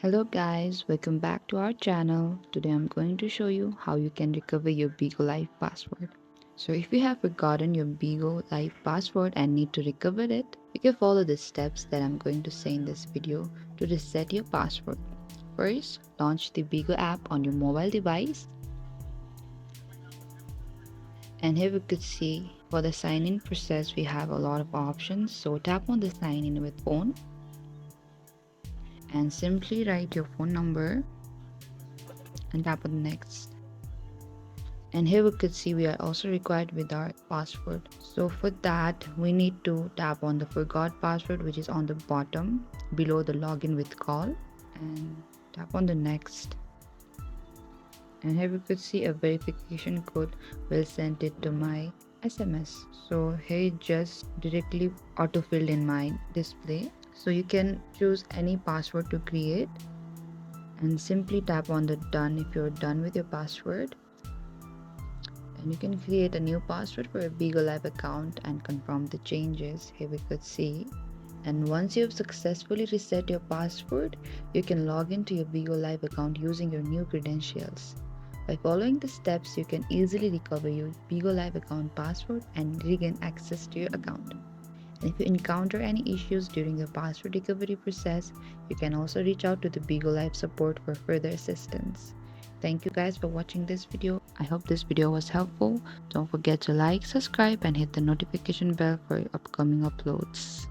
Hello guys, welcome back to our channel. Today I'm going to show you how you can recover your Bigolive password. So if you have forgotten your Bigolive password and need to recover it, you can follow the steps that I'm going to say in this video to reset your password. First, launch the Bigo app on your mobile device. And here we could see for the sign in process we have a lot of options. So tap on the sign in with phone and simply write your phone number and tap on next. And here we could see we are also required with our password. So for that we need to tap on the forgot password, which is on the bottom below the login with call, and tap on the next. And here we could see a verification code will send it to my SMS. So here it just directly auto-filled in my display. So you can choose any password to create and simply tap on the done if you're done with your password. And you can create a new password for a Bigolive account and confirm the changes. Here we could see. And once you have successfully reset your password, you can log into your Bigolive account using your new credentials. By following the steps, you can easily recover your Bigolive account password and regain access to your account. And if you encounter any issues during the password recovery process, you can also reach out to the Bigolive support for further assistance. Thank you guys for watching this video. I hope this video was helpful. Don't forget to like, subscribe, and hit the notification bell for upcoming uploads.